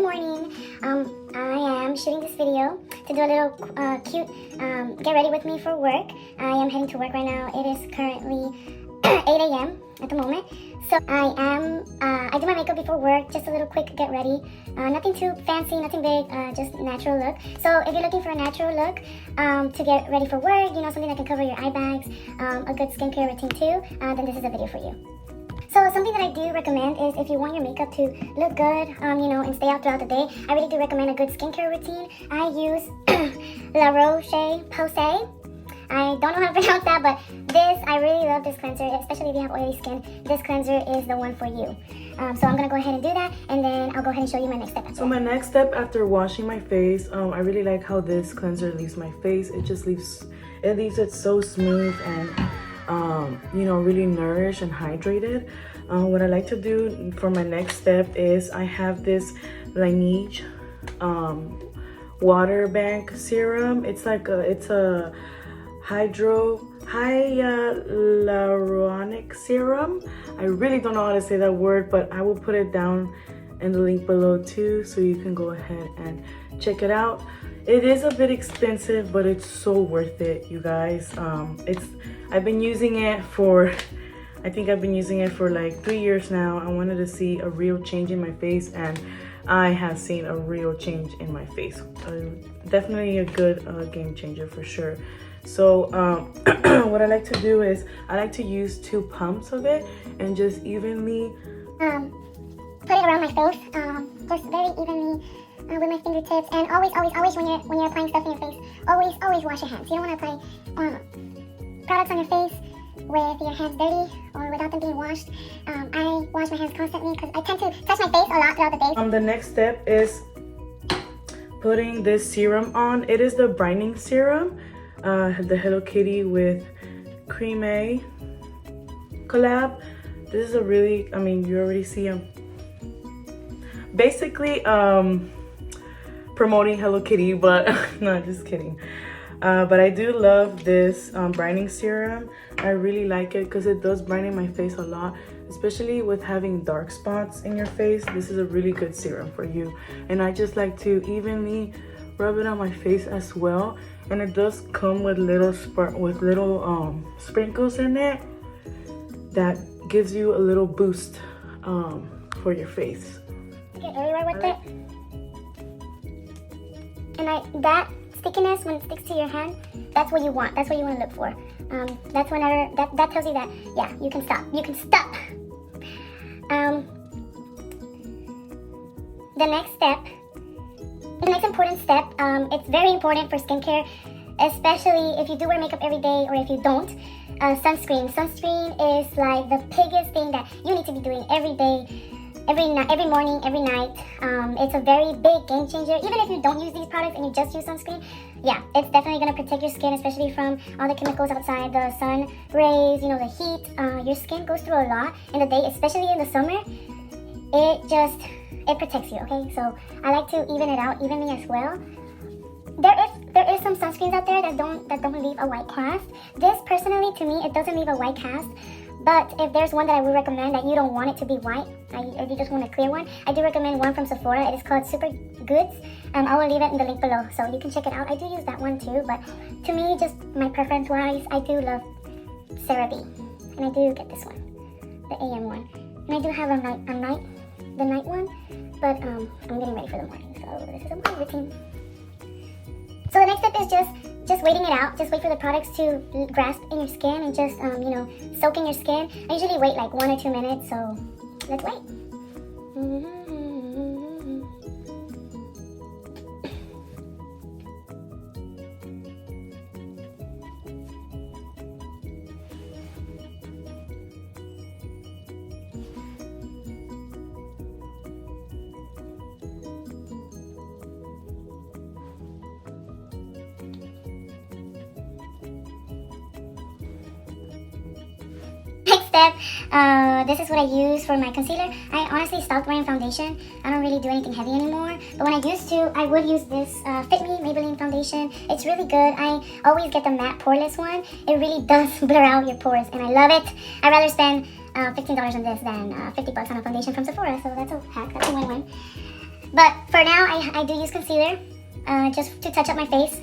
Good morning. I am shooting this video to do a little cute get ready with me for work. I am heading to work right now. It is currently 8 a.m. at the moment. So I do my makeup before work, just a little quick get ready. Nothing too fancy, nothing big, just natural look. So if you're looking for a natural look to get ready for work, you know, something that can cover your eye bags, a good skincare routine too, then this is a video for you. So something that I do recommend is if you want your makeup to look good, you know, and stay out throughout the day, I really do recommend a good skincare routine. I use La Roche-Posay. I don't know how to pronounce that, but I really love this cleanser, especially if you have oily skin. This cleanser is the one for you. So I'm going to go ahead and do that, and then I'll go ahead and show you my next step. So my next step after washing my face, I really like how this cleanser leaves my face. It just leaves it so smooth and you know, really nourished and hydrated. What I like to do for my next step is I have this Laneige water bank serum. It's a hyaluronic serum. I really don't know how to say that word, but I will put it down in the link below too, so you can go ahead and check it out. It is a bit expensive, but it's so worth it, you guys. I've been using it for, I think I've been using it for like 3 years now. I wanted to see a real change in my face, and I have seen a real change in my face. Definitely a good game changer for sure. So what I like to do is I like to use 2 pumps of it and just evenly put it around my face, just very evenly with my fingertips. And always when you're applying stuff in your face, always wash your hands. You don't want to apply products on your face with your hands dirty or without them being washed. I wash my hands constantly because I tend to touch my face a lot throughout the day. The next step is putting this serum on. It is the brightening serum, the Hello Kitty with Cream A collab. This is a really, I mean, you already see them. Basically, promoting Hello Kitty, but no, just kidding. But I do love this brightening serum. I really like it because it does brighten my face a lot, especially with having dark spots in your face. This is a really good serum for you. And I just like to evenly rub it on my face as well. And it does come with little sprinkles in it that gives you a little boost for your face. Get everywhere with it. And that stickiness, when it sticks to your hand, that's what you want. That's what you want to look for. That's whenever that tells you that, yeah, you can stop. You can stop. The next important step, it's very important for skincare, especially if you do wear makeup every day or if you don't. Sunscreen. Sunscreen is like the biggest thing that you need to be doing every day. Every morning, every night. It's a very big game changer. Even if you don't use these products and you just use sunscreen, yeah, it's definitely going to protect your skin, especially from all the chemicals outside, the sun rays, you know, the heat. Your skin goes through a lot in the day, especially in the summer. It protects you, okay? So I like to even it out evenly as well. There is some sunscreens out there that don't leave a white cast. This personally, to me, it doesn't leave a white cast. But if there's one that I would recommend that you don't want it to be white, if you just want a clear one, I do recommend one from Sephora. It is called Super Goods. I will leave it in the link below, so you can check it out. I do use that one too, but to me, just my preference-wise, I do love CeraVe, and I do get this one, the AM one. And I do have the night one, but I'm getting ready for the morning, so this is a morning routine. So the next step is just waiting it out. Just wait for the products to grasp in your skin and just, you know, soak in your skin. I usually wait like 1 or 2 minutes, so let's wait. Step, this is what I use for my concealer. I honestly stopped wearing foundation. I don't really do anything heavy anymore, but when I used to, I would use this Fit Me Maybelline foundation. It's really good. I always get the matte poreless one. It really does blur out your pores, and I love it. I'd rather spend $15 on this than $50 on a foundation from Sephora, so that's a hack. That's a win-win. But for now, I do use concealer just to touch up my face.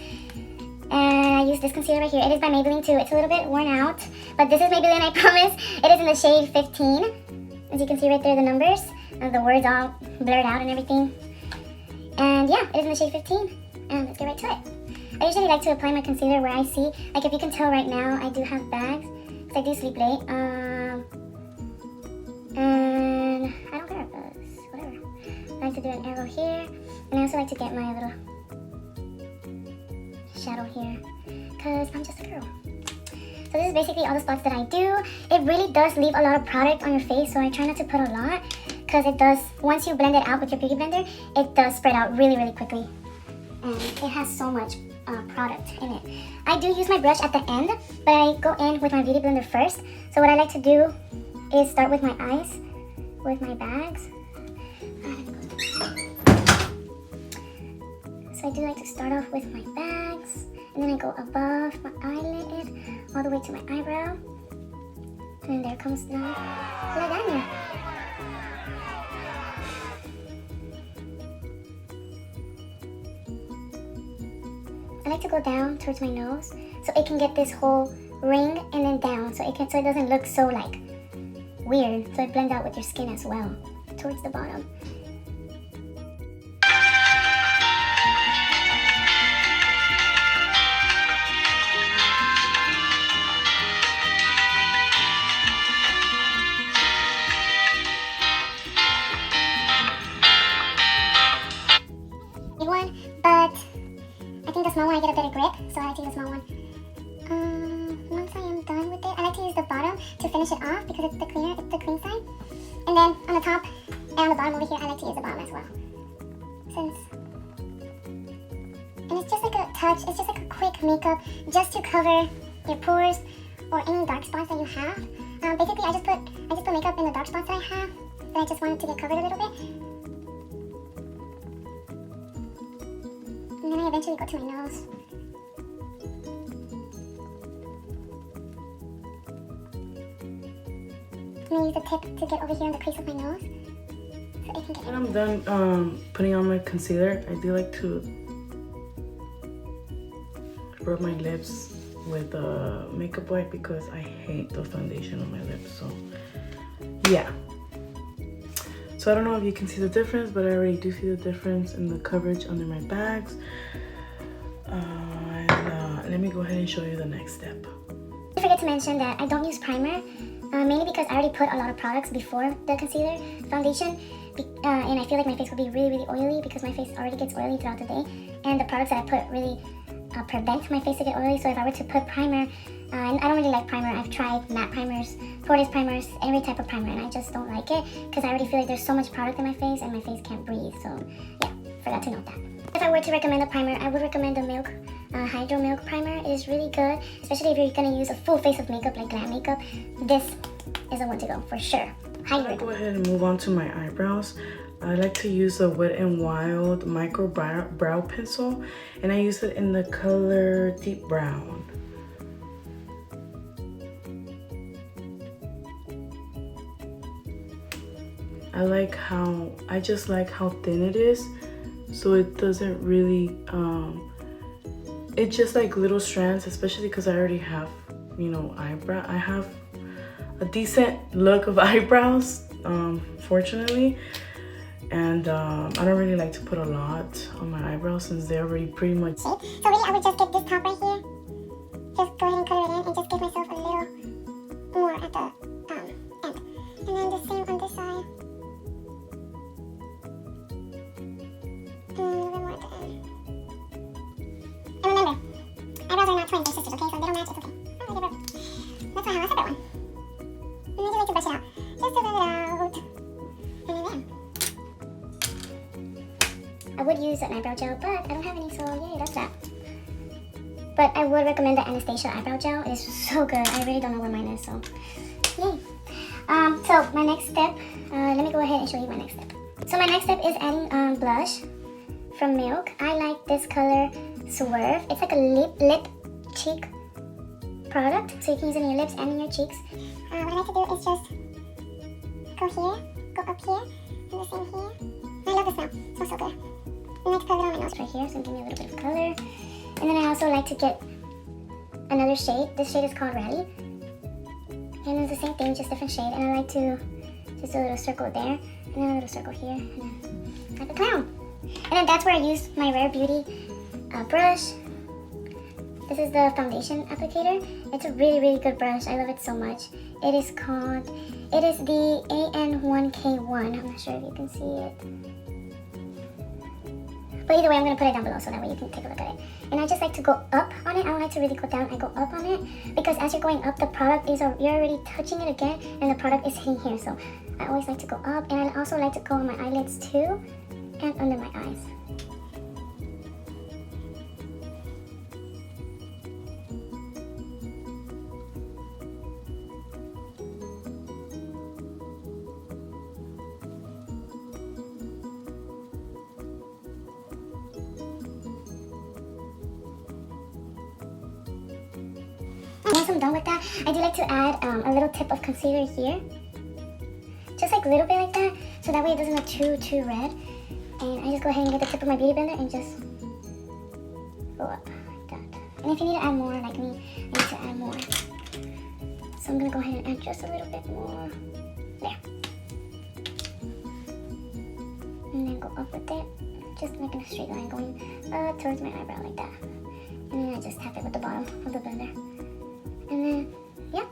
And I use this concealer right here. It is by Maybelline too. It's a little bit worn out, but this is Maybelline, I promise. It is in the shade 15. As you can see right there, the numbers, the words all blurred out and everything. And yeah, it is in the shade 15. And let's get right to it. I usually like to apply my concealer where I see, like if you can tell right now, I do have bags, because I do sleep late. And I don't care if it's whatever. I like to do an arrow here, and I also like to get my little shadow here, because I'm just a girl. So this is basically all the spots that I do. It really does leave a lot of product on your face, so I try not to put a lot, because it does, once you blend it out with your beauty blender, it does spread out really, really quickly. And it has so much product in it. I do use my brush at the end, but I go in with my beauty blender first. So what I like to do is start with my eyes, with my bags. So I do like to start off with my bags, and then I go above my eyelid, all the way to my eyebrow. And then there comes the lasagna. I like to go down towards my nose, so it can get this whole ring and then down, so it doesn't look so like weird. So it blends out with your skin as well, towards the bottom. Big one, but I think the small one I get a better grip, so I like to use the small one. Once I am done with it, I like to use the bottom to finish it off because it's the cleaner, it's the clean side. And then on the top and on the bottom over here, I like to use the bottom as well. And it's just like a touch, it's just like a quick makeup just to cover your pores or any dark spots that you have. Basically, I just put makeup in the dark spots that I have, that I just wanted to get covered a little bit. And then I eventually go to my nose. I'm gonna use the tip to get over here in the crease of my nose, so it can get. When I'm done putting on my concealer, I do like to rub my lips with a makeup wipe because I hate the foundation on my lips. So yeah. So I don't know if you can see the difference, but I already do see the difference in the coverage under my bags. Let me go ahead and show you the next step. I forget to mention that I don't use primer, mainly because I already put a lot of products before the concealer foundation, and I feel like my face will be really, really oily because my face already gets oily throughout the day, and the products that I put really prevent my face to get oily. So if I were to put primer, and I don't really like primer. I've tried matte primers, poreless primers, every type of primer, and I just don't like it because I already feel like there's so much product in my face and my face can't breathe. So yeah, forgot to note that. If I were to recommend a primer, I would recommend the Milk Hydro Milk Primer. It is really good, especially if you're gonna use a full face of makeup like glam makeup. This is the one to go for sure. Highly recommend. Go ahead and move on to my eyebrows. I like to use a Wet n Wild micro brow pencil, and I use it in the color Deep Brown. I just like how thin it is, so it doesn't really it's just like little strands, especially because I already have, you know, I have a decent look of eyebrows, fortunately, and I don't really like to put a lot on my eyebrows since they're already pretty much. So really, I would just get this top right here, just go ahead and color it in and just give myself a little more at the end, and then the same on this side. And remember, eyebrows are not twins, they're sisters, okay? So if they don't match, it's okay. Oh, they broke. That's why I have a separate one. And then you like to brush it out. Just to blend it out. And then bam. I would use an eyebrow gel, but I don't have any, so yay, that's that. But I would recommend the Anastasia eyebrow gel. It is so good. I really don't know where mine is, so yay. So my next step, let me go ahead and show you my next step. So my next step is adding blush from Milk. I like this color Swerve. It's like a lip cheek product, so you can use it in your lips and in your cheeks. What I like to do is just go here, go up here, and the same here. I love the smell. It smells so good. this right here, so give me a little bit of color. And then I also like to get another shade. This shade is called Rally. And it's the same thing, just different shade. And I like to just do a little circle there, and then a little circle here, and then like a clown. And then that's where I use my Rare Beauty brush. This is the foundation applicator. It's a really, really good brush. I love it so much. It is the AN1K1. I'm not sure if you can see it. But either way, I'm going to put it down below so that way you can take a look at it. And I just like to go up on it. I don't like to really go down. I go up on it because as you're going up, the product is, you're already touching it again and the product is hitting here. So I always like to go up, and I also like to go on my eyelids too and under my eyes. Once I'm done with that, I do like to add a little tip of concealer here. Just like a little bit like that, so that way it doesn't look too red. And I just go ahead and get the tip of my beauty blender and just go up like that. And if you need to add more, like me, I need to add more. So I'm gonna go ahead and add just a little bit more. There. And then go up with it, just making a straight line going towards my eyebrow like that. And then I just tap it with the bottom of the blender. And then, yeah.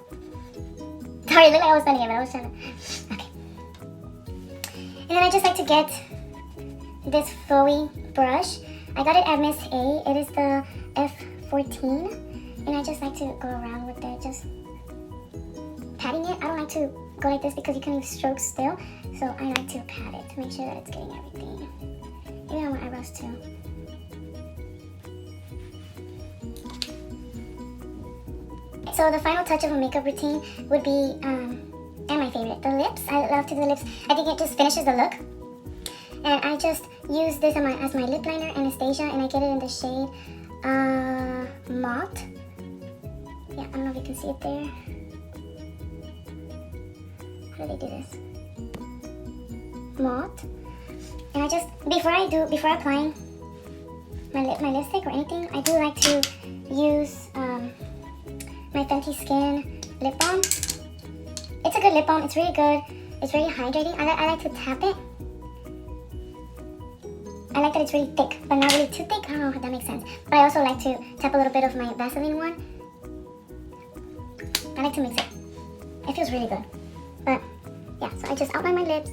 Sorry, it looked like I was bending it, but I was trying to... Okay. And then I just like to get this Foey brush. I got it at Miss A. It is the F14. And I just like to go around with it, just patting it. I don't like to go like this because you can leave strokes still. So I like to pat it to make sure that it's getting everything. Even on my eyebrows too. So the final touch of a makeup routine would be, and my favorite, the lips. I love to do the lips. I think it just finishes the look. And I just use this as my lip liner, Anastasia, and I get it in the shade Mauve. Yeah, I don't know if you can see it there. How do they do this? Mauve. And I just, before applying my lipstick or anything, I do like to use my Fenty Skin lip balm. It's a good lip balm. It's really good. It's very hydrating. I like to tap it. I like that it's really thick, but not really too thick. I don't know if that makes sense. But I also like to tap a little bit of my Vaseline one. I like to mix it. It feels really good. But yeah, so I just outline my lips.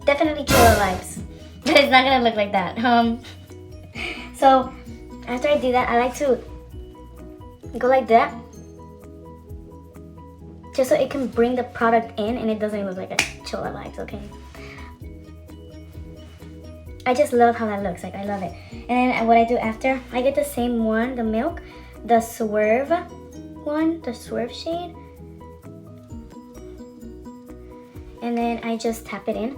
Definitely killer vibes. But it's not gonna look like that. So after I do that, I like to go like that, just so it can bring the product in and it doesn't look like a chola vibes, okay? I just love how that looks, like I love it. And then what I do after, I get the same one, the Milk, the Swerve one, the Swerve shade. And then I just tap it in.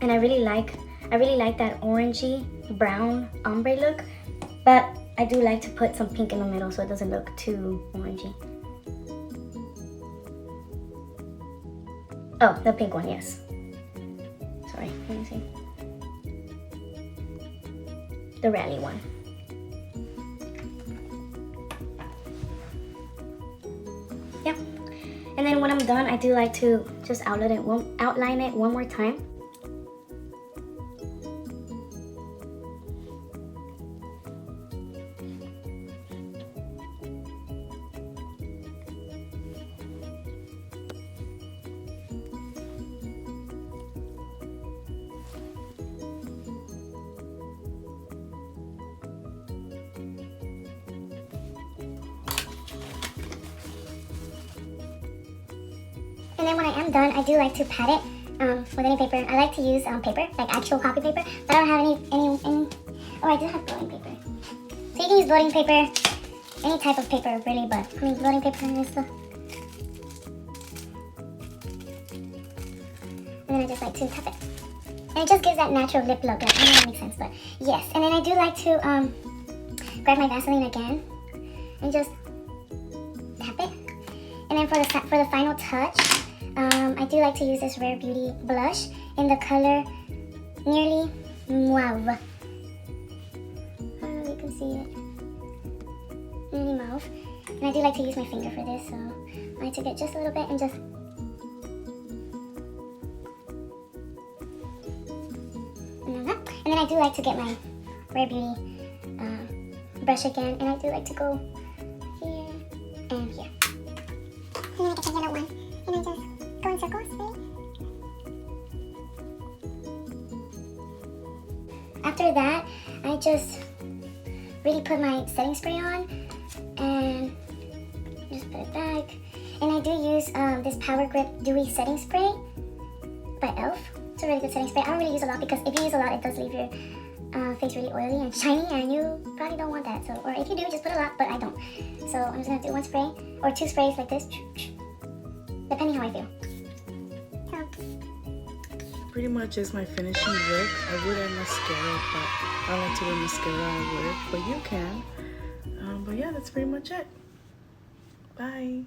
And I really like that orangey brown ombre look, but I do like to put some pink in the middle so it doesn't look too orangey. Oh, the pink one, yes. Sorry, let me see. The Rally one. Yeah. And then when I'm done, I do like to just outline it one more time. And then when I am done, I do like to pat it with any paper. I like to use paper, like actual copy paper, but I don't have any. Oh, I do have blotting paper. So you can use blotting paper, any type of paper really, but I mean blotting paper is the. And then I just like to tap it, and it just gives that natural lip look. Like, I don't know if that makes sense, but yes. And then I do like to grab my Vaseline again and just tap it. And then for the final touch, I do like to use this Rare Beauty blush in the color Nearly Mauve. I don't know if you can see it. Nearly Mauve. And I do like to use my finger for this, so I like to get just a little bit and just... And then I do like to get my Rare Beauty brush again, and I do like to go here and here. And then I get the yellow one, and I just go in circles, right? After that, I just really put my setting spray on, and just put it back. And I do use this Power Grip Dewy Setting Spray by e.l.f. It's a really good setting spray. I don't really use a lot because if you use a lot, it does leave your face really oily and shiny, and you probably don't want that. So, or if you do, just put a lot, but I don't. So I'm just gonna do one spray or two sprays like this, depending how I feel. So Pretty much is my finishing look. I would add mascara, but I don't like to wear mascara at work, but you can. But yeah, that's pretty much it. Bye.